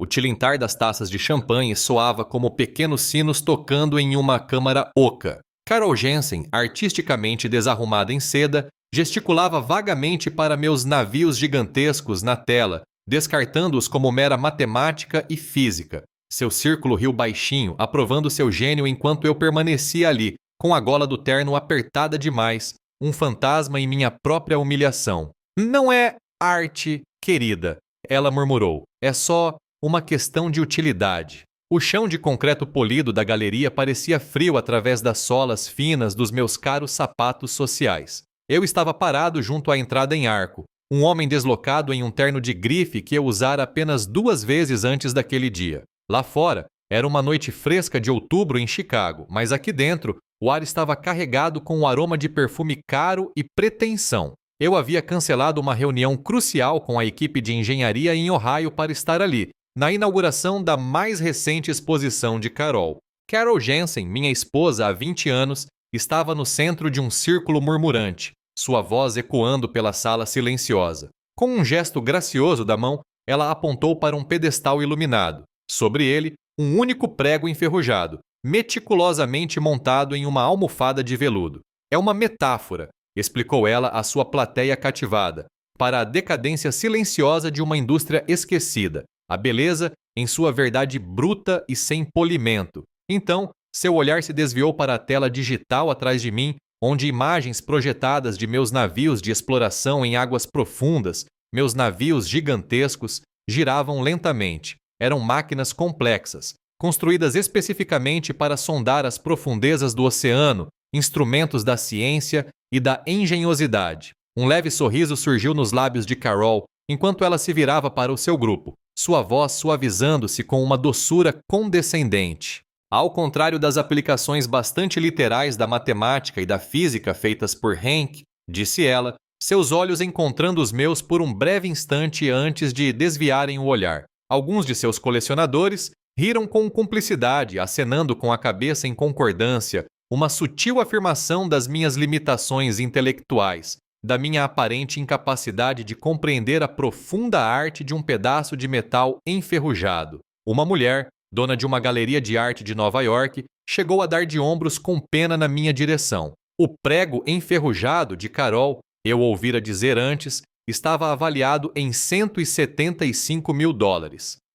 O tilintar das taças de champanhe soava como pequenos sinos tocando em uma câmara oca. Carol Jensen, artisticamente desarrumada em seda, gesticulava vagamente para meus navios gigantescos na tela, descartando-os como mera matemática e física. Seu círculo riu baixinho, aprovando seu gênio enquanto eu permanecia ali, com a gola do terno apertada demais, um fantasma em minha própria humilhação. Não é arte, querida, ela murmurou. É só uma questão de utilidade. O chão de concreto polido da galeria parecia frio através das solas finas dos meus caros sapatos sociais. Eu estava parado junto à entrada em arco, um homem deslocado em um terno de grife que eu usara apenas 2 vezes antes daquele dia. Lá fora, era uma noite fresca de outubro em Chicago, mas aqui dentro, o ar estava carregado com o aroma de perfume caro e pretensão. Eu havia cancelado uma reunião crucial com a equipe de engenharia em Ohio para estar ali, na inauguração da mais recente exposição de Carol. Carol Jensen, minha esposa há 20 anos, estava no centro de um círculo murmurante, sua voz ecoando pela sala silenciosa. Com um gesto gracioso da mão, ela apontou para um pedestal iluminado. Sobre ele, um único prego enferrujado, meticulosamente montado em uma almofada de veludo. É uma metáfora, explicou ela à sua plateia cativada, para a decadência silenciosa de uma indústria esquecida. A beleza em sua verdade bruta e sem polimento. Então, seu olhar se desviou para a tela digital atrás de mim, onde imagens projetadas de meus navios de exploração em águas profundas, meus navios gigantescos, giravam lentamente. Eram máquinas complexas, construídas especificamente para sondar as profundezas do oceano, instrumentos da ciência e da engenhosidade. Um leve sorriso surgiu nos lábios de Carol enquanto ela se virava para o seu grupo, sua voz suavizando-se com uma doçura condescendente. Ao contrário das aplicações bastante literais da matemática e da física feitas por Hank, disse ela, seus olhos encontrando os meus por um breve instante antes de desviarem o olhar. Alguns de seus colecionadores riram com cumplicidade, acenando com a cabeça em concordância, uma sutil afirmação das minhas limitações intelectuais, da minha aparente incapacidade de compreender a profunda arte de um pedaço de metal enferrujado. Uma mulher, dona de uma galeria de arte de Nova York, chegou a dar de ombros com pena na minha direção. O prego enferrujado de Carol, eu ouvira dizer antes, estava avaliado em $175 mil.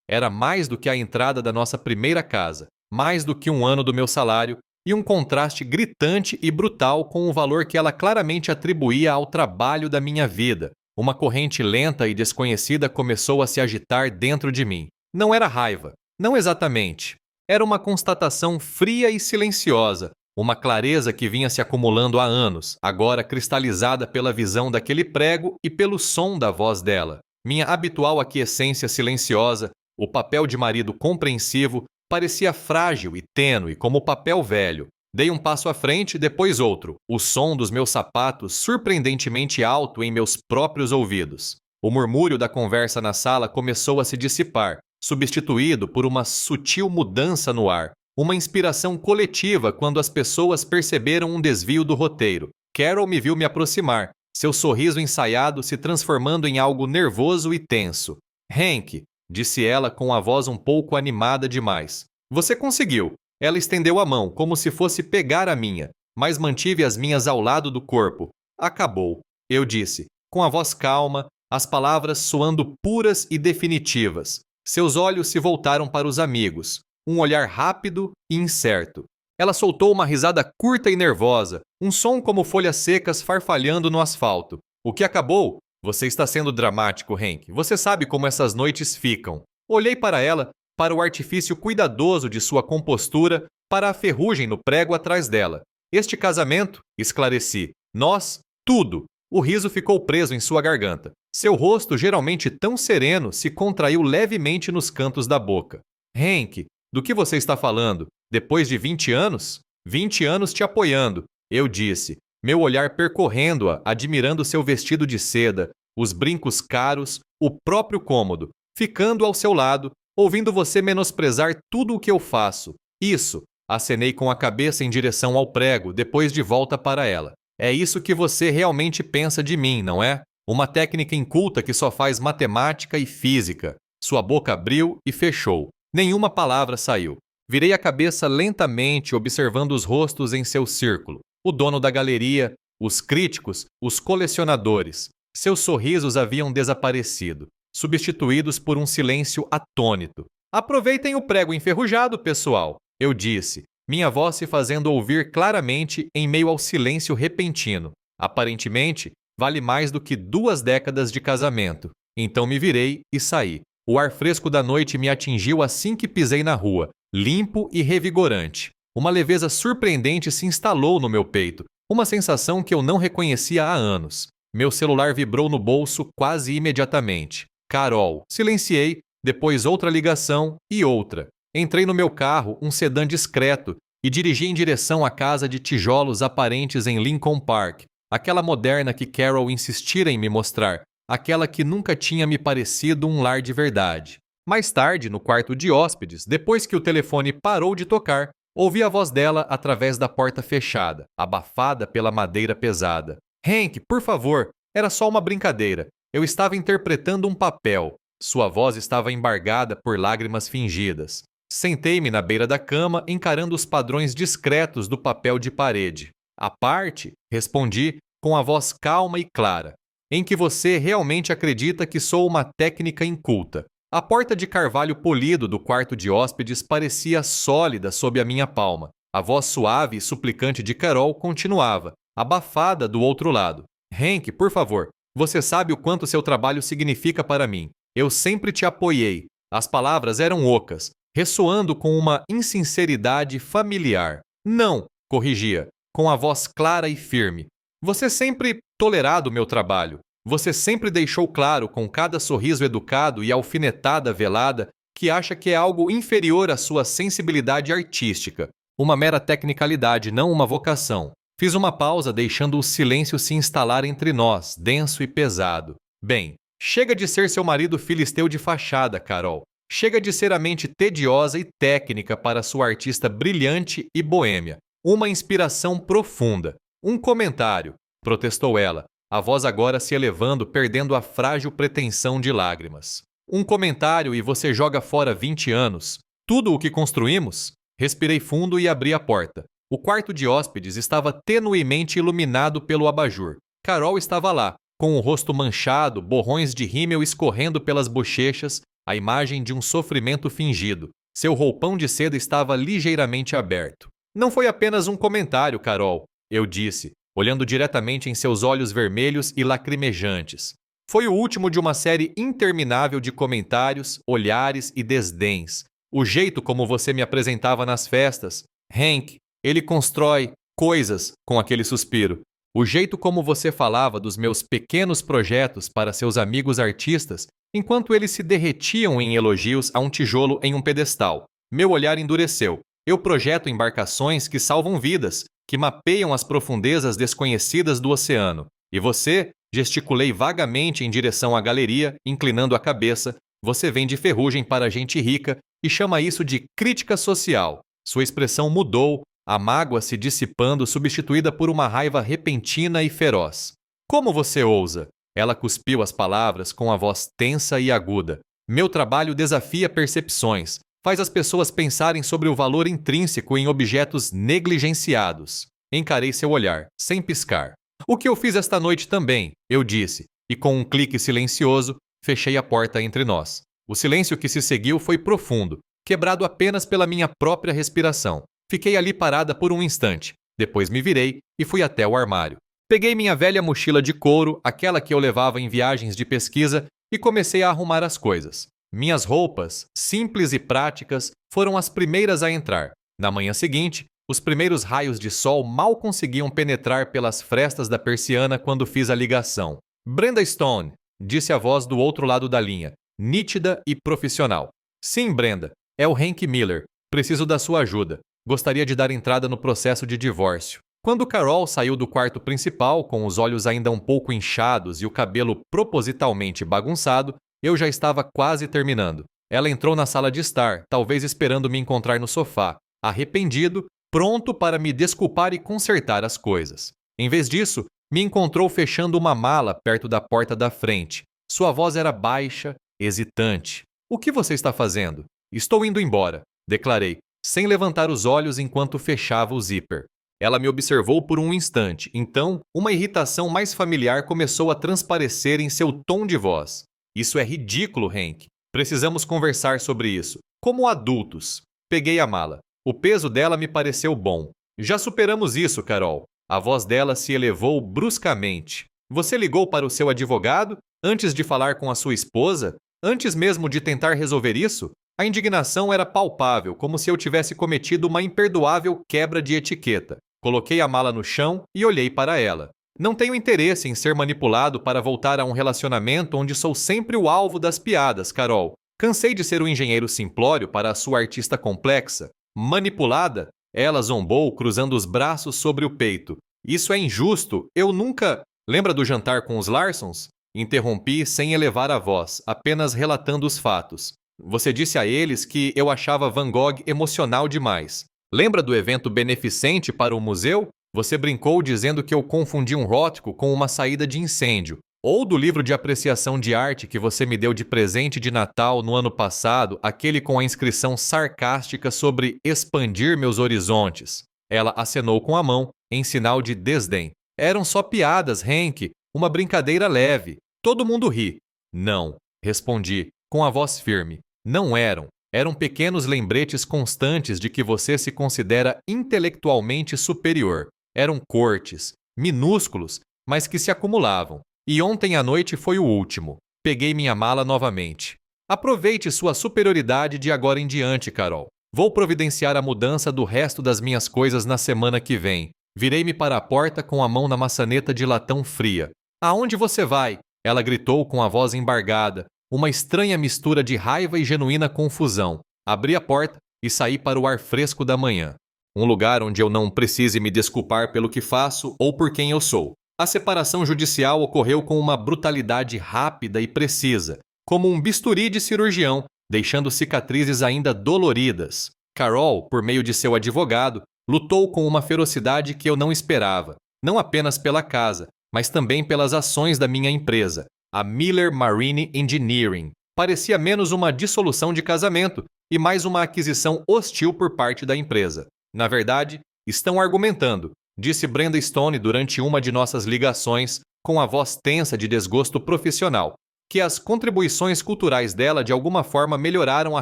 Era mais do que a entrada da nossa primeira casa, mais do que um ano do meu salário, e um contraste gritante e brutal com o valor que ela claramente atribuía ao trabalho da minha vida. Uma corrente lenta e desconhecida começou a se agitar dentro de mim. Não era raiva, não exatamente. Era uma constatação fria e silenciosa, uma clareza que vinha se acumulando há anos, agora cristalizada pela visão daquele prego e pelo som da voz dela. Minha habitual aquiescência silenciosa, o papel de marido compreensivo, parecia frágil e tênue como papel velho. Dei um passo à frente, depois outro, o som dos meus sapatos surpreendentemente alto em meus próprios ouvidos. O murmúrio da conversa na sala começou a se dissipar, substituído por uma sutil mudança no ar, uma inspiração coletiva quando as pessoas perceberam um desvio do roteiro. Carol me viu me aproximar, seu sorriso ensaiado se transformando em algo nervoso e tenso. Hank, disse ela com a voz um pouco animada demais. Você conseguiu. Ela estendeu a mão, como se fosse pegar a minha, mas mantive as minhas ao lado do corpo. Acabou, eu disse, com a voz calma, as palavras soando puras e definitivas. Seus olhos se voltaram para os amigos, um olhar rápido e incerto. Ela soltou uma risada curta e nervosa, um som como folhas secas farfalhando no asfalto. O que acabou? Você está sendo dramático, Hank. Você sabe como essas noites ficam. Olhei para ela, para o artifício cuidadoso de sua compostura, para a ferrugem no prego atrás dela. Este casamento, esclareci. Nós, tudo. O riso ficou preso em sua garganta. Seu rosto, geralmente tão sereno, se contraiu levemente nos cantos da boca. Hank, do que você está falando? Depois de 20 anos? 20 anos te apoiando, eu disse, meu olhar percorrendo-a, admirando seu vestido de seda, os brincos caros, o próprio cômodo, ficando ao seu lado, ouvindo você menosprezar tudo o que eu faço. Isso, acenei com a cabeça em direção ao prego, depois de volta para ela. É isso que você realmente pensa de mim, não é? Uma técnica inculta que só faz matemática e física. Sua boca abriu e fechou. Nenhuma palavra saiu. Virei a cabeça lentamente, observando os rostos em seu círculo. O dono da galeria, os críticos, os colecionadores. Seus sorrisos haviam desaparecido, substituídos por um silêncio atônito. Aproveitem o prego enferrujado, pessoal, eu disse, minha voz se fazendo ouvir claramente em meio ao silêncio repentino. Aparentemente, vale mais do que 2 décadas de casamento. Então me virei e saí. O ar fresco da noite me atingiu assim que pisei na rua, limpo e revigorante. Uma leveza surpreendente se instalou no meu peito, uma sensação que eu não reconhecia há anos. Meu celular vibrou no bolso quase imediatamente. Carol. Silenciei, depois outra ligação e outra. Entrei no meu carro, um sedã discreto, e dirigi em direção à casa de tijolos aparentes em Lincoln Park, aquela moderna que Carol insistira em me mostrar, aquela que nunca tinha me parecido um lar de verdade. Mais tarde, no quarto de hóspedes, depois que o telefone parou de tocar, ouvi a voz dela através da porta fechada, abafada pela madeira pesada. Hank, por favor, era só uma brincadeira. Eu estava interpretando um papel. Sua voz estava embargada por lágrimas fingidas. Sentei-me na beira da cama, encarando os padrões discretos do papel de parede. À parte, respondi com a voz calma e clara, em que você realmente acredita que sou uma técnica inculta. A porta de carvalho polido do quarto de hóspedes parecia sólida sob a minha palma. A voz suave e suplicante de Carol continuava, abafada do outro lado. Hank, por favor, você sabe o quanto seu trabalho significa para mim. Eu sempre te apoiei. As palavras eram ocas, ressoando com uma insinceridade familiar. Não, corrigia, com a voz clara e firme. Você sempre tolerado meu trabalho. Você sempre deixou claro com cada sorriso educado e alfinetada velada que acha que é algo inferior à sua sensibilidade artística. Uma mera tecnicalidade, não uma vocação. Fiz uma pausa, deixando o silêncio se instalar entre nós, denso e pesado. Bem, chega de ser seu marido filisteu de fachada, Carol. Chega de ser a mente tediosa e técnica para sua artista brilhante e boêmia. Uma inspiração profunda. Um comentário, protestou ela, a voz agora se elevando, perdendo a frágil pretensão de lágrimas. Um comentário e você joga fora 20 anos. Tudo o que construímos? Respirei fundo e abri a porta. O quarto de hóspedes estava tenuemente iluminado pelo abajur. Carol estava lá, com o rosto manchado, borrões de rímel escorrendo pelas bochechas, a imagem de um sofrimento fingido. Seu roupão de seda estava ligeiramente aberto. Não foi apenas um comentário, Carol, eu disse, olhando diretamente em seus olhos vermelhos e lacrimejantes. Foi o último de uma série interminável de comentários, olhares e desdéns. O jeito como você me apresentava nas festas. Hank, ele constrói coisas com aquele suspiro. O jeito como você falava dos meus pequenos projetos para seus amigos artistas, enquanto eles se derretiam em elogios a um tijolo em um pedestal. Meu olhar endureceu. Eu projeto embarcações que salvam vidas, que mapeiam as profundezas desconhecidas do oceano. E você, gesticulei vagamente em direção à galeria, inclinando a cabeça, você vende ferrugem para gente rica e chama isso de crítica social. Sua expressão mudou, a mágoa se dissipando, substituída por uma raiva repentina e feroz. Como você ousa? Ela cuspiu as palavras com a voz tensa e aguda. Meu trabalho desafia percepções, faz as pessoas pensarem sobre o valor intrínseco em objetos negligenciados. Encarei seu olhar, sem piscar. O que eu fiz esta noite também, eu disse, e com um clique silencioso, fechei a porta entre nós. O silêncio que se seguiu foi profundo, quebrado apenas pela minha própria respiração. Fiquei ali parada por um instante, depois me virei e fui até o armário. Peguei minha velha mochila de couro, aquela que eu levava em viagens de pesquisa, e comecei a arrumar as coisas. Minhas roupas, simples e práticas, foram as primeiras a entrar. Na manhã seguinte, os primeiros raios de sol mal conseguiam penetrar pelas frestas da persiana quando fiz a ligação. Brenda Stone, disse a voz do outro lado da linha, nítida e profissional. Sim, Brenda, é o Hank Miller. Preciso da sua ajuda. Gostaria de dar entrada no processo de divórcio. Quando Carol saiu do quarto principal, com os olhos ainda um pouco inchados e o cabelo propositalmente bagunçado, eu já estava quase terminando. Ela entrou na sala de estar, talvez esperando me encontrar no sofá, arrependido, pronto para me desculpar e consertar as coisas. Em vez disso, me encontrou fechando uma mala perto da porta da frente. Sua voz era baixa, hesitante. O que você está fazendo? Estou indo embora, declarei, sem levantar os olhos enquanto fechava o zíper. Ela me observou por um instante, então uma irritação mais familiar começou a transparecer em seu tom de voz. Isso é ridículo, Hank. Precisamos conversar sobre isso. Como adultos. Peguei a mala. O peso dela me pareceu bom. Já superamos isso, Carol. A voz dela se elevou bruscamente. Você ligou para o seu advogado antes de falar com a sua esposa? Antes mesmo de tentar resolver isso? A indignação era palpável, como se eu tivesse cometido uma imperdoável quebra de etiqueta. Coloquei a mala no chão e olhei para ela. Não tenho interesse em ser manipulado para voltar a um relacionamento onde sou sempre o alvo das piadas, Carol. Cansei de ser o engenheiro simplório para a sua artista complexa. Manipulada? Ela zombou, cruzando os braços sobre o peito. Isso é injusto. Eu nunca... Lembra do jantar com os Larsons? Interrompi sem elevar a voz, apenas relatando os fatos. Você disse a eles que eu achava Van Gogh emocional demais. Lembra do evento beneficente para o museu? Você brincou dizendo que eu confundi um rótico com uma saída de incêndio. Ou do livro de apreciação de arte que você me deu de presente de Natal no ano passado, aquele com a inscrição sarcástica sobre expandir meus horizontes. Ela acenou com a mão, em sinal de desdém. Eram só piadas, Hank. Uma brincadeira leve. Todo mundo ri. Não, respondi, com a voz firme. Não eram. Eram pequenos lembretes constantes de que você se considera intelectualmente superior. Eram cortes, minúsculos, mas que se acumulavam. E ontem à noite foi o último. Peguei minha mala novamente. Aproveite sua superioridade de agora em diante, Carol. Vou providenciar a mudança do resto das minhas coisas na semana que vem. Virei-me para a porta com a mão na maçaneta de latão fria. Aonde você vai? Ela gritou com a voz embargada. Uma estranha mistura de raiva e genuína confusão. Abri a porta e saí para o ar fresco da manhã. Um lugar onde eu não precise me desculpar pelo que faço ou por quem eu sou. A separação judicial ocorreu com uma brutalidade rápida e precisa, como um bisturi de cirurgião, deixando cicatrizes ainda doloridas. Carol, por meio de seu advogado, lutou com uma ferocidade que eu não esperava, não apenas pela casa, mas também pelas ações da minha empresa. A Miller Marine Engineering. Parecia menos uma dissolução de casamento e mais uma aquisição hostil por parte da empresa. Na verdade, estão argumentando, disse Brenda Stone durante uma de nossas ligações, com a voz tensa de desgosto profissional, que as contribuições culturais dela de alguma forma melhoraram a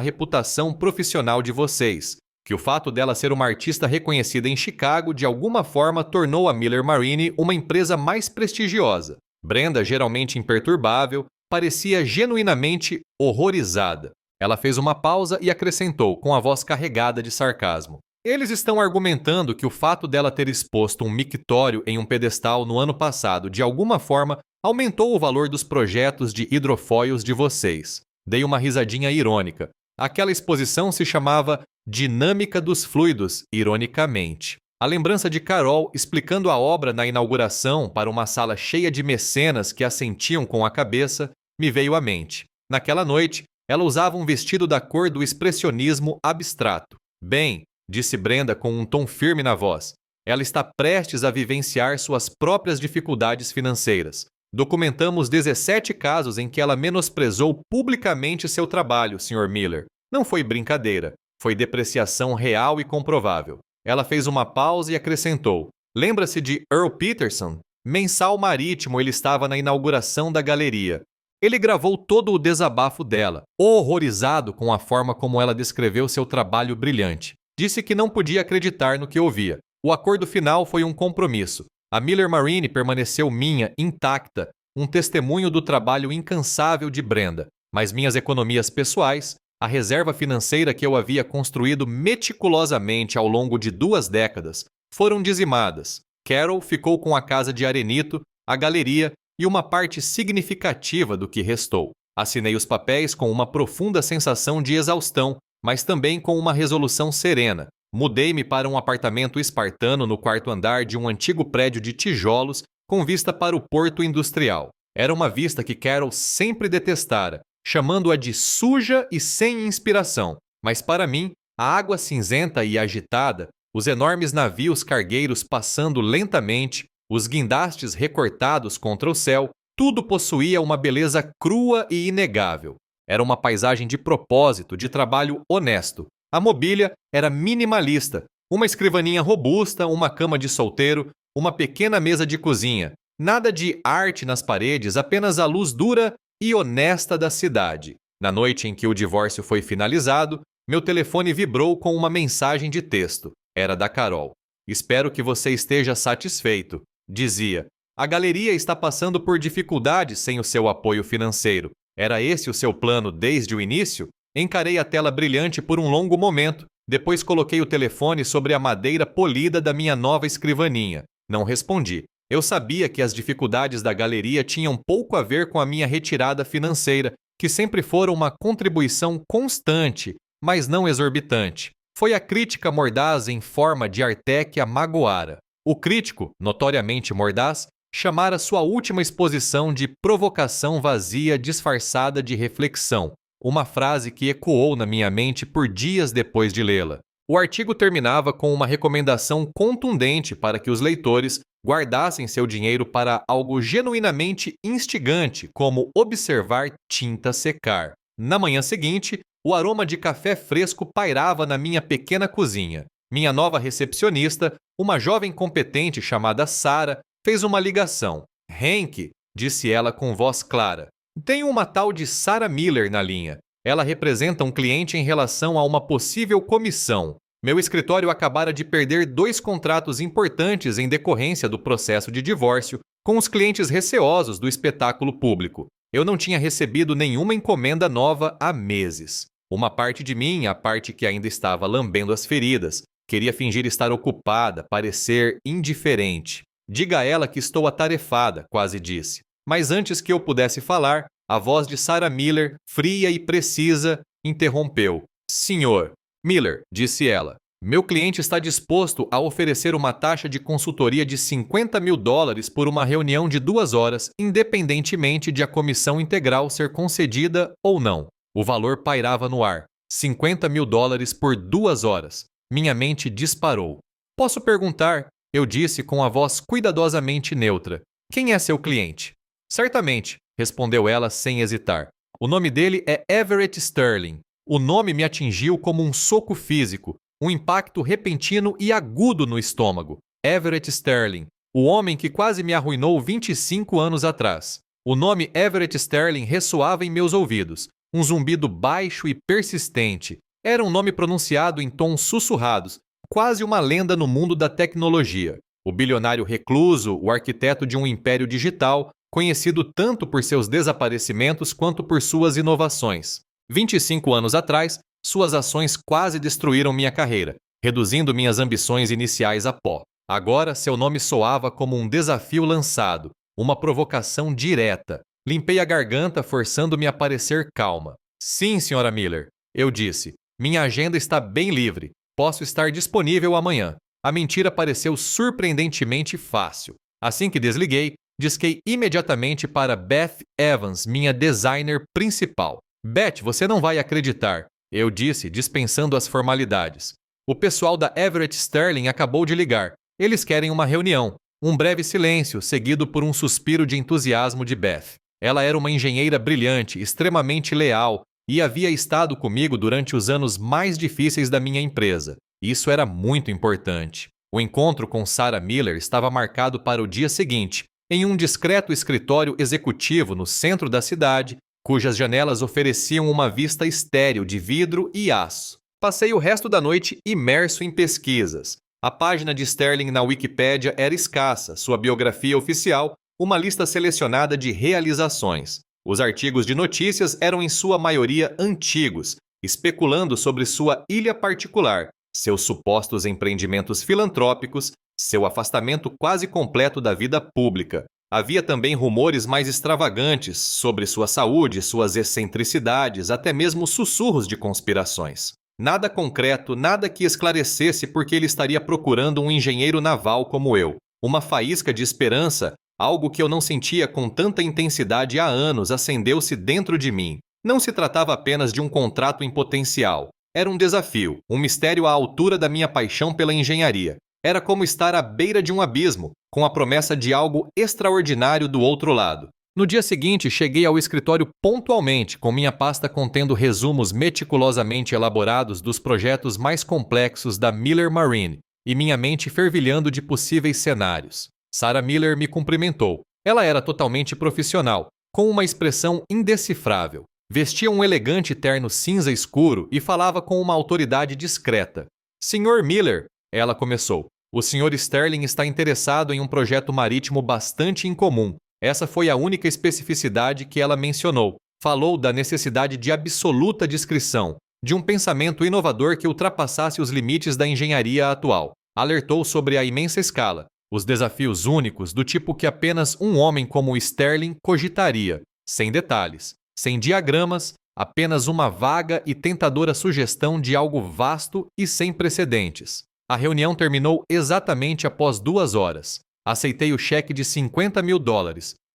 reputação profissional de vocês, que o fato dela ser uma artista reconhecida em Chicago de alguma forma tornou a Miller Marine uma empresa mais prestigiosa. Brenda, geralmente imperturbável, parecia genuinamente horrorizada. Ela fez uma pausa e acrescentou, com a voz carregada de sarcasmo. Eles estão argumentando que o fato dela ter exposto um mictório em um pedestal no ano passado, de alguma forma, aumentou o valor dos projetos de hidrofóios de vocês. Dei uma risadinha irônica. Aquela exposição se chamava Dinâmica dos Fluidos, ironicamente. A lembrança de Carol explicando a obra na inauguração para uma sala cheia de mecenas que assentiam com a cabeça me veio à mente. Naquela noite, ela usava um vestido da cor do expressionismo abstrato. Bem, disse Brenda com um tom firme na voz, ela está prestes a vivenciar suas próprias dificuldades financeiras. Documentamos 17 casos em que ela menosprezou publicamente seu trabalho, Sr. Miller. Não foi brincadeira, foi depreciação real e comprovável. Ela fez uma pausa e acrescentou. Lembra-se de Earl Peterson? Mensal Marítimo ele estava na inauguração da galeria. Ele gravou todo o desabafo dela, horrorizado com a forma como ela descreveu seu trabalho brilhante. Disse que não podia acreditar no que ouvia. O acordo final foi um compromisso. A Miller Marine permaneceu minha, intacta, um testemunho do trabalho incansável de Brenda. Mas minhas economias pessoais, a reserva financeira que eu havia construído meticulosamente ao longo de 2 décadas, foram dizimadas. Carol ficou com a casa de arenito, a galeria e uma parte significativa do que restou. Assinei os papéis com uma profunda sensação de exaustão, mas também com uma resolução serena. Mudei-me para um apartamento espartano no 4º andar de um antigo prédio de tijolos com vista para o porto industrial. Era uma vista que Carol sempre detestara, chamando-a de suja e sem inspiração. Mas para mim, a água cinzenta e agitada, os enormes navios cargueiros passando lentamente, os guindastes recortados contra o céu, tudo possuía uma beleza crua e inegável. Era uma paisagem de propósito, de trabalho honesto. A mobília era minimalista. Uma escrivaninha robusta, uma cama de solteiro, uma pequena mesa de cozinha. Nada de arte nas paredes, apenas a luz dura e honesta da cidade. Na noite em que o divórcio foi finalizado, meu telefone vibrou com uma mensagem de texto. Era da Carol. Espero que você esteja satisfeito. Dizia, a galeria está passando por dificuldades sem o seu apoio financeiro. Era esse o seu plano desde o início? Encarei a tela brilhante por um longo momento. Depois coloquei o telefone sobre a madeira polida da minha nova escrivaninha. Não respondi. Eu sabia que as dificuldades da galeria tinham pouco a ver com a minha retirada financeira, que sempre fora uma contribuição constante, mas não exorbitante. Foi a crítica mordaz em forma de arte que a magoara. O crítico, notoriamente mordaz, chamara sua última exposição de provocação vazia disfarçada de reflexão, uma frase que ecoou na minha mente por dias depois de lê-la. O artigo terminava com uma recomendação contundente para que os leitores guardassem seu dinheiro para algo genuinamente instigante, como observar tinta secar. Na manhã seguinte, o aroma de café fresco pairava na minha pequena cozinha. Minha nova recepcionista, uma jovem competente chamada Sarah, fez uma ligação. Henk, disse ela com voz clara, tem uma tal de Sarah Miller na linha. Ela representa um cliente em relação a uma possível comissão. Meu escritório acabara de perder 2 contratos importantes em decorrência do processo de divórcio com os clientes receosos do espetáculo público. Eu não tinha recebido nenhuma encomenda nova há meses. Uma parte de mim, a parte que ainda estava lambendo as feridas, queria fingir estar ocupada, parecer indiferente. Diga a ela que estou atarefada, quase disse. Mas antes que eu pudesse falar, a voz de Sarah Miller, fria e precisa, interrompeu. Senhor Miller, disse ela, meu cliente está disposto a oferecer uma taxa de consultoria de $50.000 por uma reunião de 2 horas, independentemente de a comissão integral ser concedida ou não. O valor pairava no ar. $50.000 por 2 horas. Minha mente disparou. Posso perguntar, eu disse com a voz cuidadosamente neutra, quem é seu cliente? Certamente, respondeu ela sem hesitar. O nome dele é Everett Sterling. O nome me atingiu como um soco físico, um impacto repentino e agudo no estômago. Everett Sterling, o homem que quase me arruinou 25 anos atrás. O nome Everett Sterling ressoava em meus ouvidos, um zumbido baixo e persistente. Era um nome pronunciado em tons sussurrados, quase uma lenda no mundo da tecnologia. O bilionário recluso, o arquiteto de um império digital, conhecido tanto por seus desaparecimentos quanto por suas inovações. 25 anos atrás, suas ações quase destruíram minha carreira, reduzindo minhas ambições iniciais a pó. Agora, seu nome soava como um desafio lançado, uma provocação direta. Limpei a garganta, forçando-me a parecer calma. Sim, Sra. Miller, eu disse. Minha agenda está bem livre. Posso estar disponível amanhã. A mentira pareceu surpreendentemente fácil. Assim que desliguei, disquei imediatamente para Beth Evans, minha designer principal. Beth, você não vai acreditar, eu disse, dispensando as formalidades. O pessoal da Everett Sterling acabou de ligar. Eles querem uma reunião. Um breve silêncio, seguido por um suspiro de entusiasmo de Beth. Ela era uma engenheira brilhante, extremamente leal, e havia estado comigo durante os anos mais difíceis da minha empresa. Isso era muito importante. O encontro com Sarah Miller estava marcado para o dia seguinte, em um discreto escritório executivo no centro da cidade, cujas janelas ofereciam uma vista estéril de vidro e aço. Passei o resto da noite imerso em pesquisas. A página de Sterling na Wikipédia era escassa, sua biografia oficial, uma lista selecionada de realizações. Os artigos de notícias eram em sua maioria antigos, especulando sobre sua ilha particular, seus supostos empreendimentos filantrópicos, seu afastamento quase completo da vida pública. Havia também rumores mais extravagantes sobre sua saúde, suas excentricidades, até mesmo sussurros de conspirações. Nada concreto, nada que esclarecesse porque ele estaria procurando um engenheiro naval como eu. Uma faísca de esperança, algo que eu não sentia com tanta intensidade há anos, acendeu-se dentro de mim. Não se tratava apenas de um contrato em potencial. Era um desafio, um mistério à altura da minha paixão pela engenharia. Era como estar à beira de um abismo, com a promessa de algo extraordinário do outro lado. No dia seguinte, cheguei ao escritório pontualmente, com minha pasta contendo resumos meticulosamente elaborados dos projetos mais complexos da Miller Marine e minha mente fervilhando de possíveis cenários. Sarah Miller me cumprimentou. Ela era totalmente profissional, com uma expressão indecifrável. Vestia um elegante terno cinza escuro e falava com uma autoridade discreta. Sr. Miller, ela começou, o Sr. Sterling está interessado em um projeto marítimo bastante incomum. Essa foi a única especificidade que ela mencionou. Falou da necessidade de absoluta discrição, de um pensamento inovador que ultrapassasse os limites da engenharia atual. Alertou sobre a imensa escala, os desafios únicos do tipo que apenas um homem como Sterling cogitaria, sem detalhes, sem diagramas, apenas uma vaga e tentadora sugestão de algo vasto e sem precedentes. A reunião terminou exatamente após 2 horas. Aceitei o cheque de $50 mil,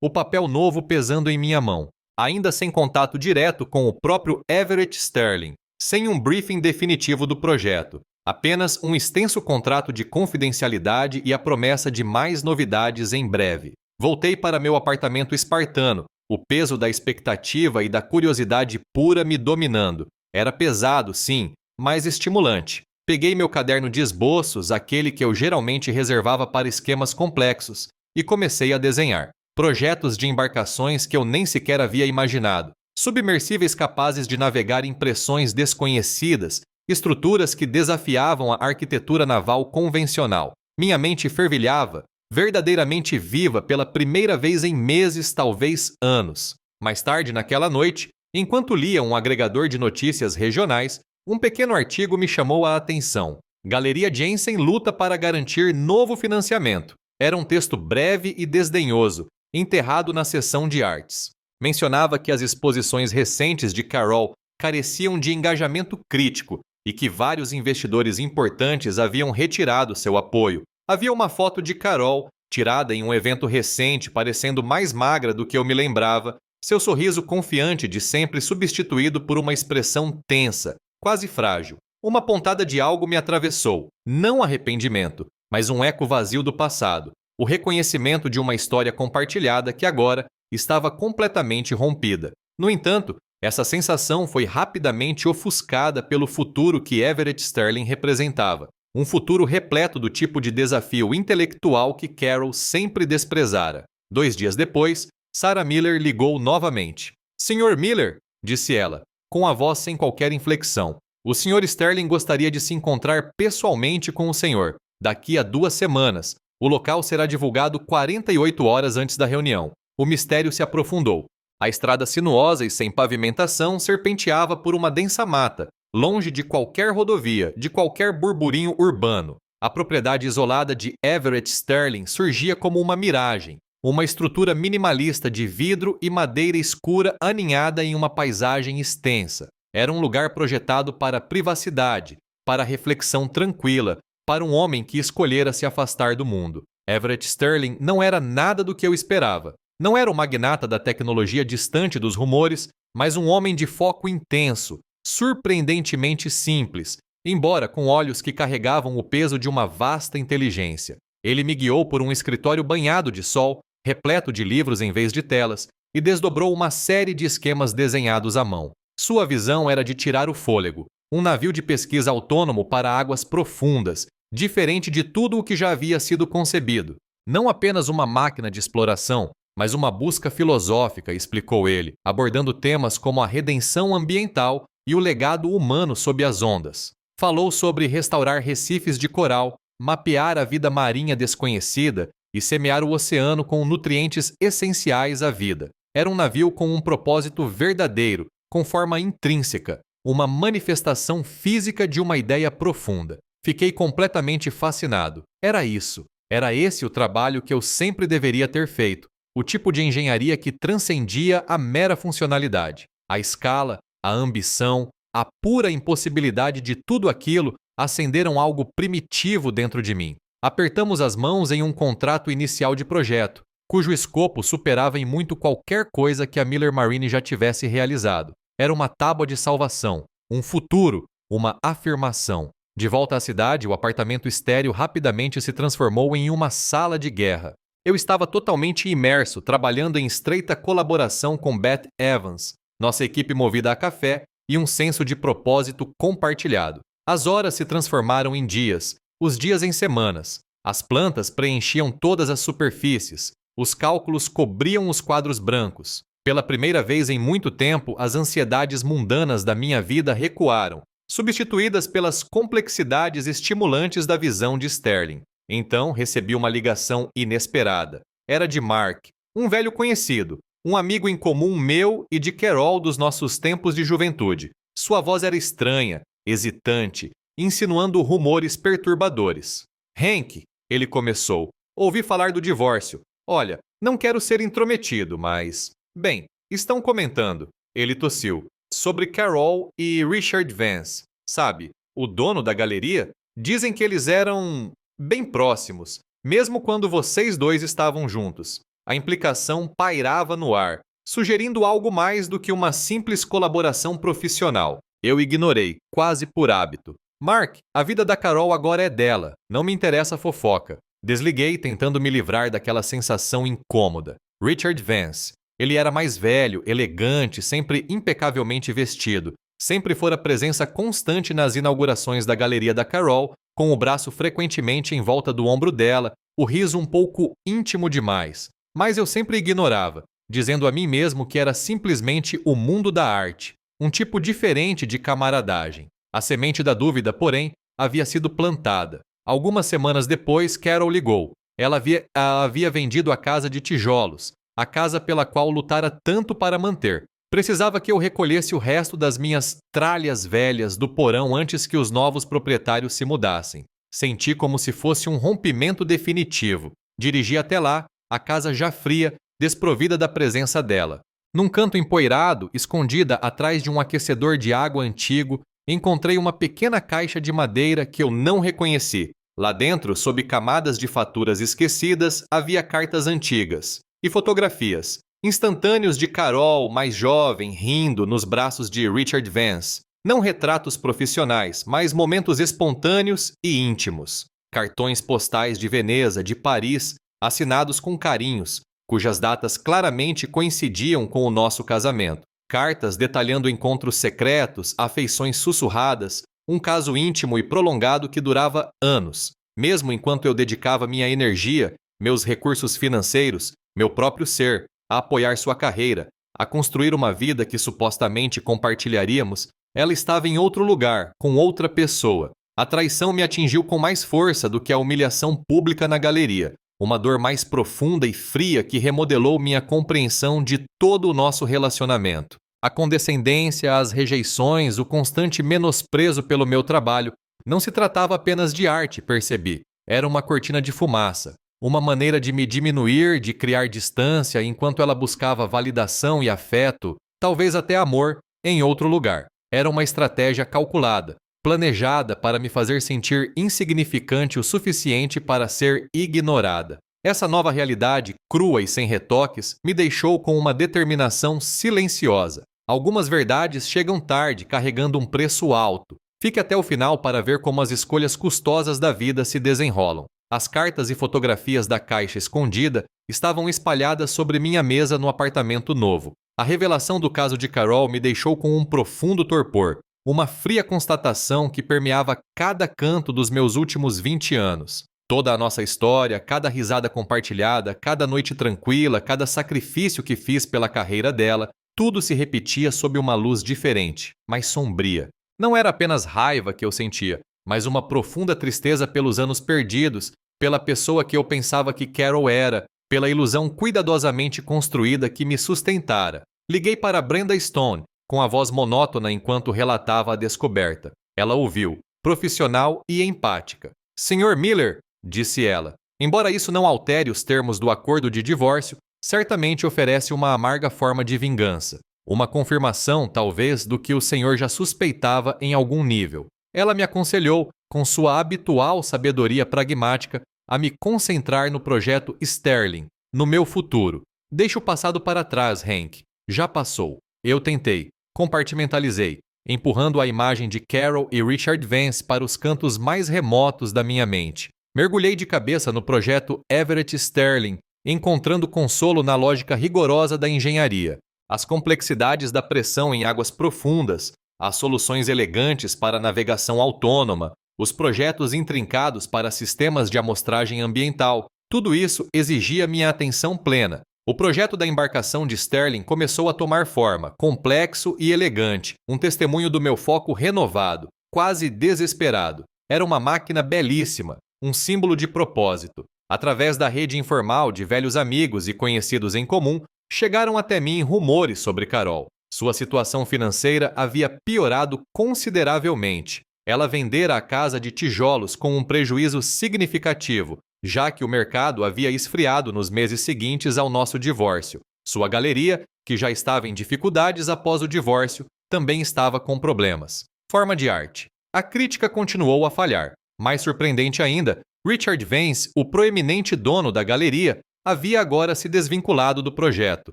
o papel novo pesando em minha mão, ainda sem contato direto com o próprio Everett Sterling, sem um briefing definitivo do projeto, apenas um extenso contrato de confidencialidade e a promessa de mais novidades em breve. Voltei para meu apartamento espartano, o peso da expectativa e da curiosidade pura me dominando. Era pesado, sim, mas estimulante. Peguei meu caderno de esboços, aquele que eu geralmente reservava para esquemas complexos, e comecei a desenhar. Projetos de embarcações que eu nem sequer havia imaginado, submersíveis capazes de navegar em pressões desconhecidas, estruturas que desafiavam a arquitetura naval convencional. Minha mente fervilhava, verdadeiramente viva pela primeira vez em meses, talvez anos. Mais tarde naquela noite, enquanto lia um agregador de notícias regionais, um pequeno artigo me chamou a atenção. Galeria Jensen luta para garantir novo financiamento. Era um texto breve e desdenhoso, enterrado na seção de artes. Mencionava que as exposições recentes de Carroll careciam de engajamento crítico e que vários investidores importantes haviam retirado seu apoio. Havia uma foto de Carroll, tirada em um evento recente, parecendo mais magra do que eu me lembrava, seu sorriso confiante de sempre substituído por uma expressão tensa, quase frágil. Uma pontada de algo me atravessou, não arrependimento, mas um eco vazio do passado, o reconhecimento de uma história compartilhada que agora estava completamente rompida. No entanto, essa sensação foi rapidamente ofuscada pelo futuro que Everett Sterling representava. Um futuro repleto do tipo de desafio intelectual que Carroll sempre desprezara. 2 dias depois, Sarah Miller ligou novamente. Sr. Miller, disse ela, com a voz sem qualquer inflexão. O Sr. Sterling gostaria de se encontrar pessoalmente com o senhor. Daqui a 2 semanas. O local será divulgado 48 horas antes da reunião. O mistério se aprofundou. A estrada sinuosa e sem pavimentação serpenteava por uma densa mata, longe de qualquer rodovia, de qualquer burburinho urbano. A propriedade isolada de Everett Sterling surgia como uma miragem, uma estrutura minimalista de vidro e madeira escura aninhada em uma paisagem extensa. Era um lugar projetado para privacidade, para reflexão tranquila, para um homem que escolhera se afastar do mundo. Everett Sterling não era nada do que eu esperava. Não era o magnata da tecnologia distante dos rumores, mas um homem de foco intenso, surpreendentemente simples, embora com olhos que carregavam o peso de uma vasta inteligência. Ele me guiou por um escritório banhado de sol, repleto de livros em vez de telas, e desdobrou uma série de esquemas desenhados à mão. Sua visão era de tirar o fôlego, um navio de pesquisa autônomo para águas profundas, diferente de tudo o que já havia sido concebido. Não apenas uma máquina de exploração, mas uma busca filosófica, explicou ele, abordando temas como a redenção ambiental e o legado humano sob as ondas. Falou sobre restaurar recifes de coral, mapear a vida marinha desconhecida e semear o oceano com nutrientes essenciais à vida. Era um navio com um propósito verdadeiro, com forma intrínseca, uma manifestação física de uma ideia profunda. Fiquei completamente fascinado. Era isso. Era esse o trabalho que eu sempre deveria ter feito. O tipo de engenharia que transcendia a mera funcionalidade. A escala, a ambição, a pura impossibilidade de tudo aquilo acenderam algo primitivo dentro de mim. Apertamos as mãos em um contrato inicial de projeto, cujo escopo superava em muito qualquer coisa que a Miller Marine já tivesse realizado. Era uma tábua de salvação, um futuro, uma afirmação. De volta à cidade, o apartamento estéril rapidamente se transformou em uma sala de guerra. Eu estava totalmente imerso, trabalhando em estreita colaboração com Beth Evans, nossa equipe movida a café e um senso de propósito compartilhado. As horas se transformaram em dias, os dias em semanas. As plantas preenchiam todas as superfícies, os cálculos cobriam os quadros brancos. Pela primeira vez em muito tempo, as ansiedades mundanas da minha vida recuaram, substituídas pelas complexidades estimulantes da visão de Sterling. Então recebi uma ligação inesperada. Era de Mark, um velho conhecido, um amigo em comum meu e de Carol dos nossos tempos de juventude. Sua voz era estranha, hesitante, insinuando rumores perturbadores. Hank, ele começou, ouvi falar do divórcio. Olha, não quero ser intrometido, mas... Bem, estão comentando, ele tossiu, sobre Carol e Richard Vance. Sabe, o dono da galeria? Dizem que eles eram bem próximos, mesmo quando vocês dois estavam juntos. A implicação pairava no ar, sugerindo algo mais do que uma simples colaboração profissional. Eu ignorei, quase por hábito. Mark, a vida da Carol agora é dela, não me interessa a fofoca. Desliguei, tentando me livrar daquela sensação incômoda. Richard Vance. Ele era mais velho, elegante, sempre impecavelmente vestido. Sempre fora presença constante nas inaugurações da galeria da Carol, com o braço frequentemente em volta do ombro dela, o riso um pouco íntimo demais. Mas eu sempre ignorava, dizendo a mim mesmo que era simplesmente o mundo da arte, um tipo diferente de camaradagem. A semente da dúvida, porém, havia sido plantada. Algumas semanas depois, Carol ligou. Ela havia vendido a casa de tijolos, a casa pela qual lutara tanto para manter. Precisava que eu recolhesse o resto das minhas tralhas velhas do porão antes que os novos proprietários se mudassem. Senti como se fosse um rompimento definitivo. Dirigi até lá, a casa já fria, desprovida da presença dela. Num canto empoeirado, escondida atrás de um aquecedor de água antigo, encontrei uma pequena caixa de madeira que eu não reconheci. Lá dentro, sob camadas de faturas esquecidas, havia cartas antigas e fotografias. Instantâneos de Carol, mais jovem, rindo nos braços de Richard Vance. Não retratos profissionais, mas momentos espontâneos e íntimos. Cartões postais de Veneza, de Paris, assinados com carinhos, cujas datas claramente coincidiam com o nosso casamento. Cartas detalhando encontros secretos, afeições sussurradas, um caso íntimo e prolongado que durava anos. Mesmo enquanto eu dedicava minha energia, meus recursos financeiros, meu próprio ser, a apoiar sua carreira, a construir uma vida que supostamente compartilharíamos, ela estava em outro lugar, com outra pessoa. A traição me atingiu com mais força do que a humilhação pública na galeria, uma dor mais profunda e fria que remodelou minha compreensão de todo o nosso relacionamento. A condescendência, as rejeições, o constante menosprezo pelo meu trabalho, não se tratava apenas de arte, percebi. Era uma cortina de fumaça. Uma maneira de me diminuir, de criar distância, enquanto ela buscava validação e afeto, talvez até amor, em outro lugar. Era uma estratégia calculada, planejada para me fazer sentir insignificante o suficiente para ser ignorada. Essa nova realidade, crua e sem retoques, me deixou com uma determinação silenciosa. Algumas verdades chegam tarde, carregando um preço alto. Fique até o final para ver como as escolhas custosas da vida se desenrolam. As cartas e fotografias da caixa escondida estavam espalhadas sobre minha mesa no apartamento novo. A revelação do caso de Carol me deixou com um profundo torpor, uma fria constatação que permeava cada canto dos meus últimos 20 anos. Toda a nossa história, cada risada compartilhada, cada noite tranquila, cada sacrifício que fiz pela carreira dela, tudo se repetia sob uma luz diferente, mais sombria. Não era apenas raiva que eu sentia, mas uma profunda tristeza pelos anos perdidos, pela pessoa que eu pensava que Carol era, pela ilusão cuidadosamente construída que me sustentara. Liguei para Brenda Stone, com a voz monótona enquanto relatava a descoberta. Ela ouviu, profissional e empática. Sr. Miller, disse ela, embora isso não altere os termos do acordo de divórcio, certamente oferece uma amarga forma de vingança. Uma confirmação, talvez, do que o senhor já suspeitava em algum nível. Ela me aconselhou, com sua habitual sabedoria pragmática, a me concentrar no projeto Sterling, no meu futuro. Deixe o passado para trás, Hank. Já passou. Eu tentei. Compartimentalizei, empurrando a imagem de Carol e Richard Vance para os cantos mais remotos da minha mente. Mergulhei de cabeça no projeto Everett Sterling, encontrando consolo na lógica rigorosa da engenharia, as complexidades da pressão em águas profundas, as soluções elegantes para a navegação autônoma, os projetos intrincados para sistemas de amostragem ambiental. Tudo isso exigia minha atenção plena. O projeto da embarcação de Sterling começou a tomar forma, complexo e elegante, um testemunho do meu foco renovado, quase desesperado. Era uma máquina belíssima, um símbolo de propósito. Através da rede informal de velhos amigos e conhecidos em comum, chegaram até mim rumores sobre Carol. Sua situação financeira havia piorado consideravelmente. Ela vendera a casa de tijolos com um prejuízo significativo, já que o mercado havia esfriado nos meses seguintes ao nosso divórcio. Sua galeria, que já estava em dificuldades após o divórcio, também estava com problemas. Forma de arte. A crítica continuou a falhar. Mais surpreendente ainda, Richard Vance, o proeminente dono da galeria, havia agora se desvinculado do projeto.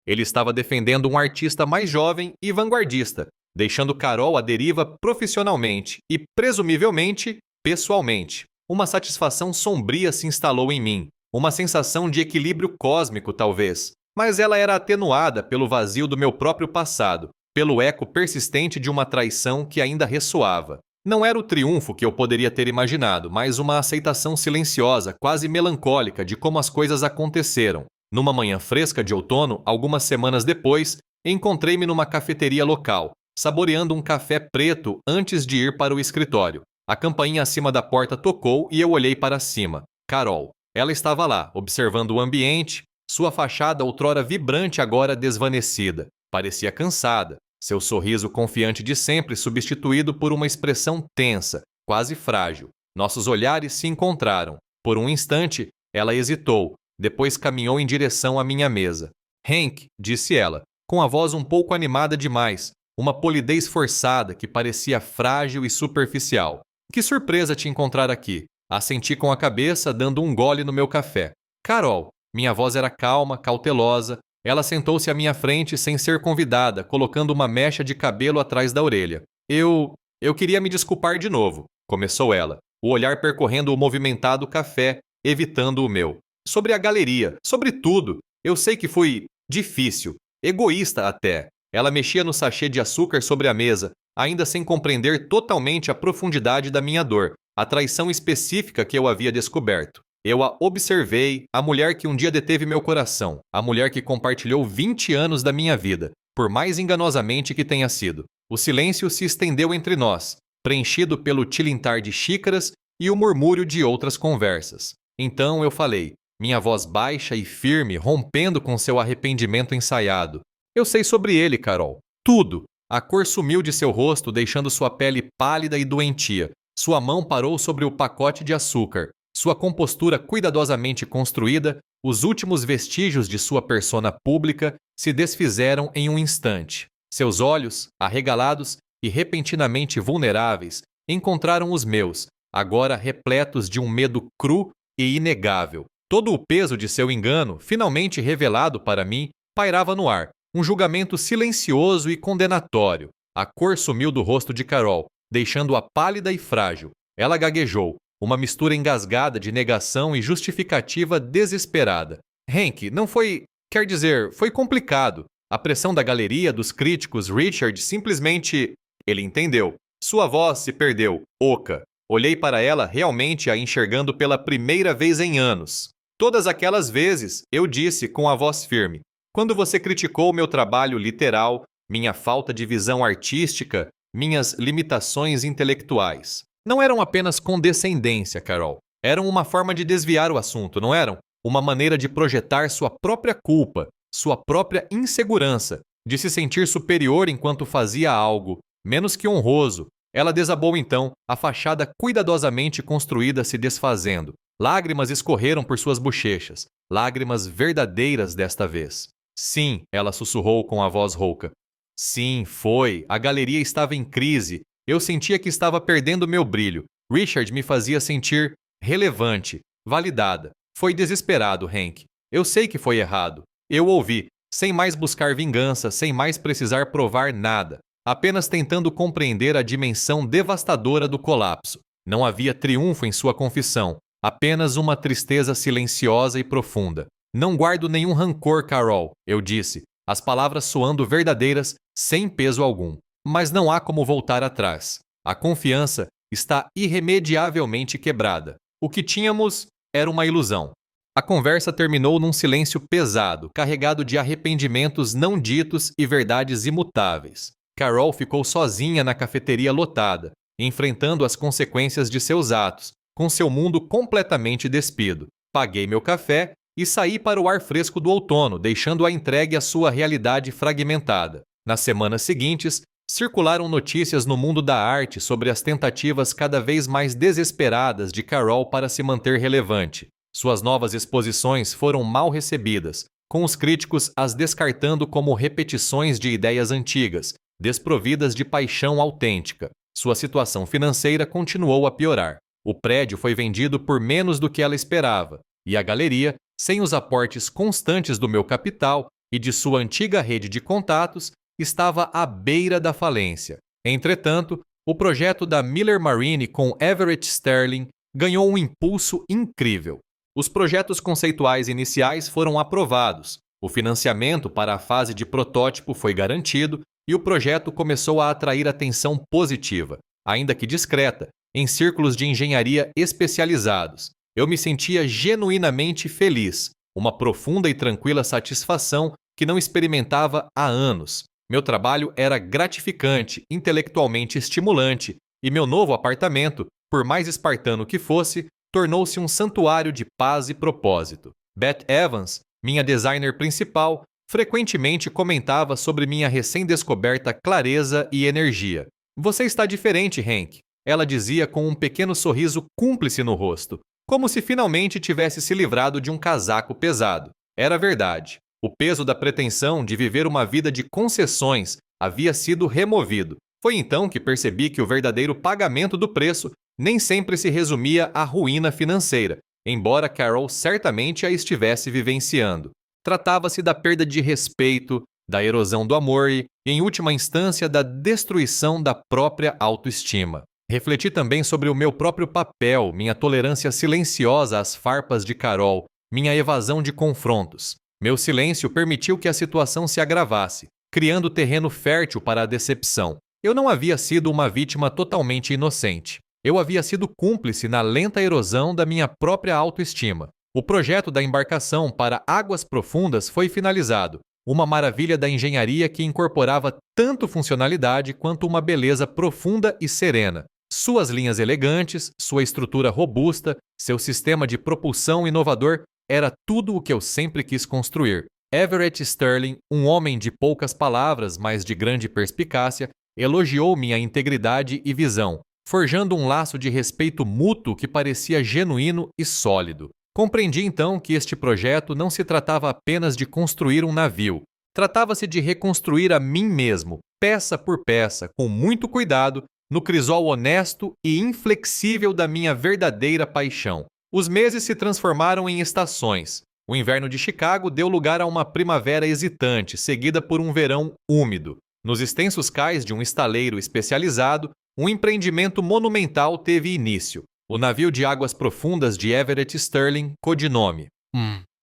Ele estava defendendo um artista mais jovem e vanguardista, deixando Carol à deriva profissionalmente e, presumivelmente, pessoalmente. Uma satisfação sombria se instalou em mim, uma sensação de equilíbrio cósmico, talvez, mas ela era atenuada pelo vazio do meu próprio passado, pelo eco persistente de uma traição que ainda ressoava. Não era o triunfo que eu poderia ter imaginado, mas uma aceitação silenciosa, quase melancólica de como as coisas aconteceram. Numa manhã fresca de outono, algumas semanas depois, encontrei-me numa cafeteria local, saboreando um café preto antes de ir para o escritório. A campainha acima da porta tocou e eu olhei para cima. Carol. Ela estava lá, observando o ambiente, sua fachada outrora vibrante agora desvanecida. Parecia cansada, seu sorriso confiante de sempre substituído por uma expressão tensa, quase frágil. Nossos olhares se encontraram. Por um instante, ela hesitou, depois caminhou em direção à minha mesa. Hank, disse ela, com a voz um pouco animada demais, uma polidez forçada que parecia frágil e superficial. Que surpresa te encontrar aqui. Assenti com a cabeça, dando um gole no meu café. Carol. Minha voz era calma, cautelosa. Ela sentou-se à minha frente sem ser convidada, colocando uma mecha de cabelo atrás da orelha. Eu queria me desculpar de novo, começou ela, o olhar percorrendo o movimentado café, evitando o meu. Sobre a galeria, sobre tudo. Eu sei que fui difícil, egoísta até. Ela mexia no sachê de açúcar sobre a mesa, ainda sem compreender totalmente a profundidade da minha dor, a traição específica que eu havia descoberto. Eu a observei, a mulher que um dia deteve meu coração, a mulher que compartilhou 20 anos da minha vida, por mais enganosamente que tenha sido. O silêncio se estendeu entre nós, preenchido pelo tilintar de xícaras e o murmúrio de outras conversas. Então eu falei, minha voz baixa e firme rompendo com seu arrependimento ensaiado. Eu sei sobre ele, Carol. Tudo. A cor sumiu de seu rosto, deixando sua pele pálida e doentia. Sua mão parou sobre o pacote de açúcar. Sua compostura cuidadosamente construída, os últimos vestígios de sua persona pública se desfizeram em um instante. Seus olhos, arregalados e repentinamente vulneráveis, encontraram os meus, agora repletos de um medo cru e inegável. Todo o peso de seu engano, finalmente revelado para mim, pairava no ar. Um julgamento silencioso e condenatório. A cor sumiu do rosto de Carol, deixando-a pálida e frágil. Ela gaguejou, uma mistura engasgada de negação e justificativa desesperada. Hank, não foi... Quer dizer, foi complicado. A pressão da galeria, dos críticos, Richard simplesmente... Ele entendeu. Sua voz se perdeu, oca. Olhei para ela realmente a enxergando pela primeira vez em anos. Todas aquelas vezes, eu disse com a voz firme. Quando você criticou meu trabalho literal, minha falta de visão artística, minhas limitações intelectuais. Não eram apenas condescendência, Carol. Eram uma forma de desviar o assunto, não eram? Uma maneira de projetar sua própria culpa, sua própria insegurança, de se sentir superior enquanto fazia algo, menos que honroso. Ela desabou então, a fachada cuidadosamente construída se desfazendo. Lágrimas escorreram por suas bochechas, lágrimas verdadeiras desta vez. Sim, ela sussurrou com a voz rouca. Sim, foi. A galeria estava em crise. Eu sentia que estava perdendo meu brilho. Richard me fazia sentir relevante, validada. Foi desesperado, Hank. Eu sei que foi errado. Eu ouvi, sem mais buscar vingança, sem mais precisar provar nada. Apenas tentando compreender a dimensão devastadora do colapso. Não havia triunfo em sua confissão, apenas uma tristeza silenciosa e profunda. Não guardo nenhum rancor, Carol, eu disse, as palavras soando verdadeiras, sem peso algum. Mas não há como voltar atrás. A confiança está irremediavelmente quebrada. O que tínhamos era uma ilusão. A conversa terminou num silêncio pesado, carregado de arrependimentos não ditos e verdades imutáveis. Carol ficou sozinha na cafeteria lotada, enfrentando as consequências de seus atos, com seu mundo completamente despido. Paguei meu café e saí para o ar fresco do outono, deixando-a entregue à sua realidade fragmentada. Nas semanas seguintes, circularam notícias no mundo da arte sobre as tentativas cada vez mais desesperadas de Carol para se manter relevante. Suas novas exposições foram mal recebidas, com os críticos as descartando como repetições de ideias antigas, desprovidas de paixão autêntica. Sua situação financeira continuou a piorar. O prédio foi vendido por menos do que ela esperava, e a galeria, sem os aportes constantes do meu capital e de sua antiga rede de contatos, estava à beira da falência. Entretanto, o projeto da Miller Marine com Everett Sterling ganhou um impulso incrível. Os projetos conceituais iniciais foram aprovados, o financiamento para a fase de protótipo foi garantido e o projeto começou a atrair atenção positiva, ainda que discreta, em círculos de engenharia especializados. Eu me sentia genuinamente feliz, uma profunda e tranquila satisfação que não experimentava há anos. Meu trabalho era gratificante, intelectualmente estimulante, e meu novo apartamento, por mais espartano que fosse, tornou-se um santuário de paz e propósito. Beth Evans, minha designer principal, frequentemente comentava sobre minha recém-descoberta clareza e energia. "Você está diferente, Hank", ela dizia com um pequeno sorriso cúmplice no rosto, como se finalmente tivesse se livrado de um casaco pesado. Era verdade. O peso da pretensão de viver uma vida de concessões havia sido removido. Foi então que percebi que o verdadeiro pagamento do preço nem sempre se resumia à ruína financeira, embora Carol certamente a estivesse vivenciando. Tratava-se da perda de respeito, da erosão do amor e, em última instância, da destruição da própria autoestima. Refleti também sobre o meu próprio papel, minha tolerância silenciosa às farpas de Carol, minha evasão de confrontos. Meu silêncio permitiu que a situação se agravasse, criando terreno fértil para a decepção. Eu não havia sido uma vítima totalmente inocente. Eu havia sido cúmplice na lenta erosão da minha própria autoestima. O projeto da embarcação para águas profundas foi finalizado, uma maravilha da engenharia que incorporava tanto funcionalidade quanto uma beleza profunda e serena. Suas linhas elegantes, sua estrutura robusta, seu sistema de propulsão inovador era tudo o que eu sempre quis construir. Everett Sterling, um homem de poucas palavras, mas de grande perspicácia, elogiou minha integridade e visão, forjando um laço de respeito mútuo que parecia genuíno e sólido. Compreendi então que este projeto não se tratava apenas de construir um navio. Tratava-se de reconstruir a mim mesmo, peça por peça, com muito cuidado, no crisol honesto e inflexível da minha verdadeira paixão. Os meses se transformaram em estações. O inverno de Chicago deu lugar a uma primavera hesitante, seguida por um verão úmido. Nos extensos cais de um estaleiro especializado, um empreendimento monumental teve início. O navio de águas profundas de Everett Sterling, codinome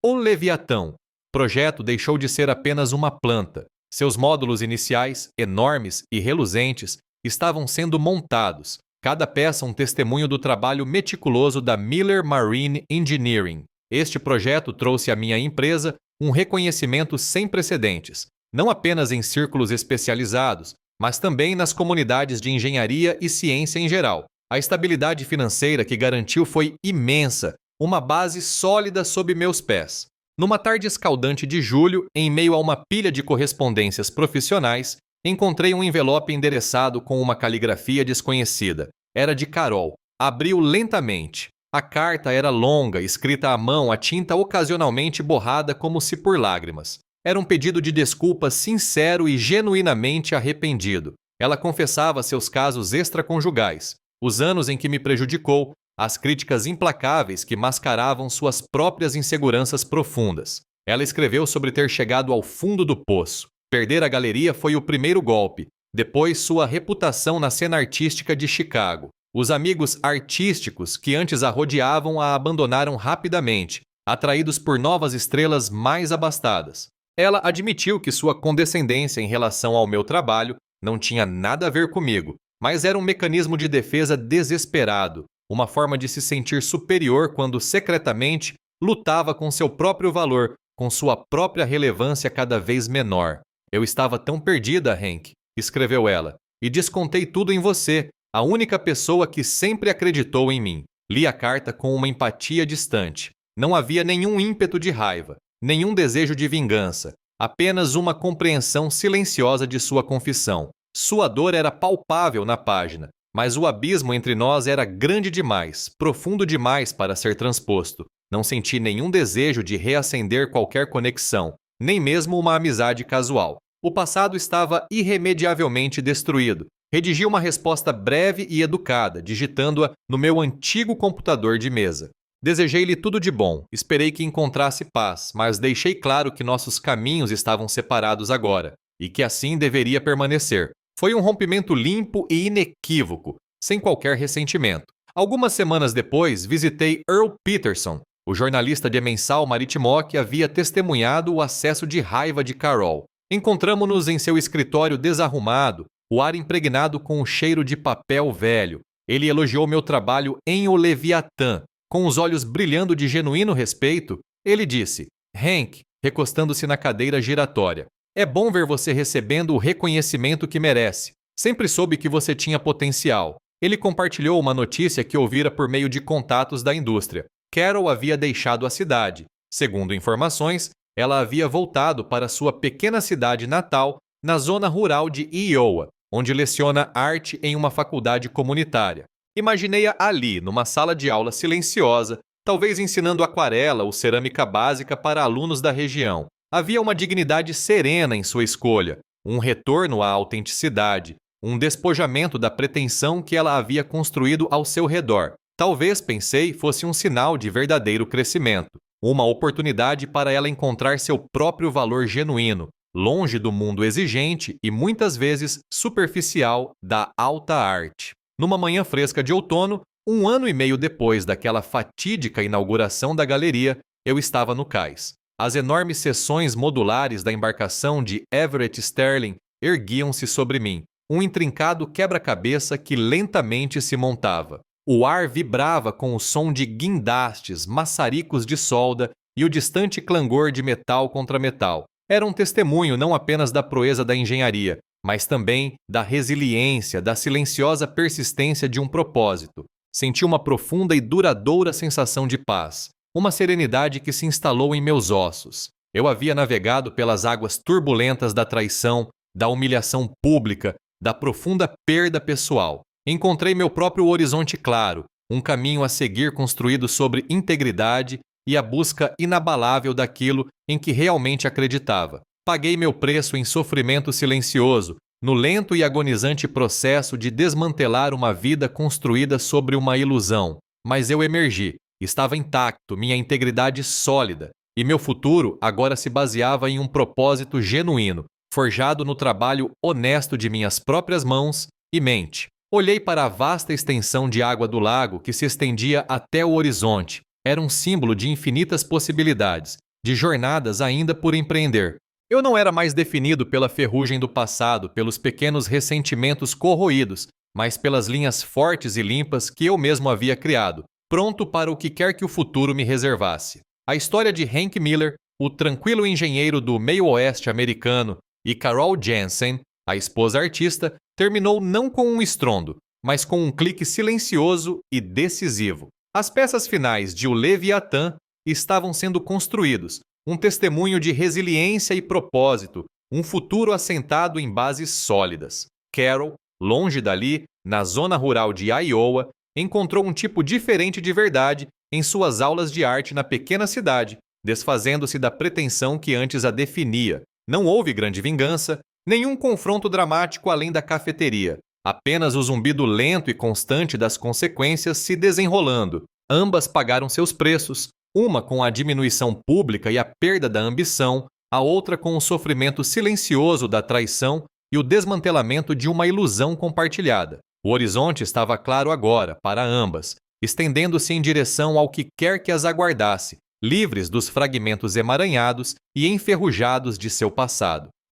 O Leviatão. O projeto deixou de ser apenas uma planta. Seus módulos iniciais, enormes e reluzentes, estavam sendo montados, cada peça um testemunho do trabalho meticuloso da Miller Marine Engineering. Este projeto trouxe à minha empresa um reconhecimento sem precedentes, não apenas em círculos especializados, mas também nas comunidades de engenharia e ciência em geral. A estabilidade financeira que garantiu foi imensa, uma base sólida sob meus pés. Numa tarde escaldante de julho, em meio a uma pilha de correspondências profissionais, encontrei um envelope endereçado com uma caligrafia desconhecida. Era de Carol. Abri-o lentamente. A carta era longa, escrita à mão, a tinta ocasionalmente borrada como se por lágrimas. Era um pedido de desculpas sincero e genuinamente arrependido. Ela confessava seus casos extraconjugais, os anos em que me prejudicou, as críticas implacáveis que mascaravam suas próprias inseguranças profundas. Ela escreveu sobre ter chegado ao fundo do poço. Perder a galeria foi o primeiro golpe, depois sua reputação na cena artística de Chicago. Os amigos artísticos que antes a rodeavam a abandonaram rapidamente, atraídos por novas estrelas mais abastadas. Ela admitiu que sua condescendência em relação ao meu trabalho não tinha nada a ver comigo, mas era um mecanismo de defesa desesperado, uma forma de se sentir superior quando secretamente lutava com seu próprio valor, com sua própria relevância cada vez menor. Eu estava tão perdida, Hank, escreveu ela, e descontei tudo em você, a única pessoa que sempre acreditou em mim. Li a carta com uma empatia distante. Não havia nenhum ímpeto de raiva, nenhum desejo de vingança, apenas uma compreensão silenciosa de sua confissão. Sua dor era palpável na página, mas o abismo entre nós era grande demais, profundo demais para ser transposto. Não senti nenhum desejo de reacender qualquer conexão, nem mesmo uma amizade casual. O passado estava irremediavelmente destruído. Redigi uma resposta breve e educada, digitando-a no meu antigo computador de mesa. Desejei-lhe tudo de bom, esperei que encontrasse paz, mas deixei claro que nossos caminhos estavam separados agora, e que assim deveria permanecer. Foi um rompimento limpo e inequívoco, sem qualquer ressentimento. Algumas semanas depois, visitei Earl Peterson, o jornalista de mensal Maritimo que havia testemunhado o acesso de raiva de Carol. Encontramo-nos em seu escritório desarrumado, o ar impregnado com o cheiro de papel velho. Ele elogiou meu trabalho em O Leviatã. Com os olhos brilhando de genuíno respeito, ele disse: Hank, recostando-se na cadeira giratória, é bom ver você recebendo o reconhecimento que merece. Sempre soube que você tinha potencial. Ele compartilhou uma notícia que ouvira por meio de contatos da indústria. Carol havia deixado a cidade. Segundo informações, ela havia voltado para sua pequena cidade natal, na zona rural de Iowa, onde leciona arte em uma faculdade comunitária. Imaginei-a ali, numa sala de aula silenciosa, talvez ensinando aquarela ou cerâmica básica para alunos da região. Havia uma dignidade serena em sua escolha, um retorno à autenticidade, um despojamento da pretensão que ela havia construído ao seu redor. Talvez, pensei, fosse um sinal de verdadeiro crescimento, uma oportunidade para ela encontrar seu próprio valor genuíno, longe do mundo exigente e muitas vezes superficial da alta arte. Numa manhã fresca de outono, 1 ano e meio depois daquela fatídica inauguração da galeria, eu estava no cais. As enormes seções modulares da embarcação de Everett Sterling erguiam-se sobre mim, um intrincado quebra-cabeça que lentamente se montava. O ar vibrava com o som de guindastes, maçaricos de solda e o distante clangor de metal contra metal. Era um testemunho não apenas da proeza da engenharia, mas também da resiliência, da silenciosa persistência de um propósito. Senti uma profunda e duradoura sensação de paz, uma serenidade que se instalou em meus ossos. Eu havia navegado pelas águas turbulentas da traição, da humilhação pública, da profunda perda pessoal. Encontrei meu próprio horizonte claro, um caminho a seguir construído sobre integridade e a busca inabalável daquilo em que realmente acreditava. Paguei meu preço em sofrimento silencioso, no lento e agonizante processo de desmantelar uma vida construída sobre uma ilusão. Mas eu emergi, estava intacto, minha integridade sólida, e meu futuro agora se baseava em um propósito genuíno, forjado no trabalho honesto de minhas próprias mãos e mente. Olhei para a vasta extensão de água do lago que se estendia até o horizonte. Era um símbolo de infinitas possibilidades, de jornadas ainda por empreender. Eu não era mais definido pela ferrugem do passado, pelos pequenos ressentimentos corroídos, mas pelas linhas fortes e limpas que eu mesmo havia criado, pronto para o que quer que o futuro me reservasse. A história de Hank Miller, o tranquilo engenheiro do meio-oeste americano, e Carol Jansen, a esposa artista, terminou não com um estrondo, mas com um clique silencioso e decisivo. As peças finais de O Leviatã estavam sendo construídos, um testemunho de resiliência e propósito, um futuro assentado em bases sólidas. Carol, longe dali, na zona rural de Iowa, encontrou um tipo diferente de verdade em suas aulas de arte na pequena cidade, desfazendo-se da pretensão que antes a definia. Não houve grande vingança, nenhum confronto dramático além da cafeteria, apenas o zumbido lento e constante das consequências se desenrolando. Ambas pagaram seus preços, uma com a diminuição pública e a perda da ambição, a outra com o sofrimento silencioso da traição e o desmantelamento de uma ilusão compartilhada. O horizonte estava claro agora, para ambas, estendendo-se em direção ao que quer que as aguardasse, livres dos fragmentos emaranhados e enferrujados de seu passado.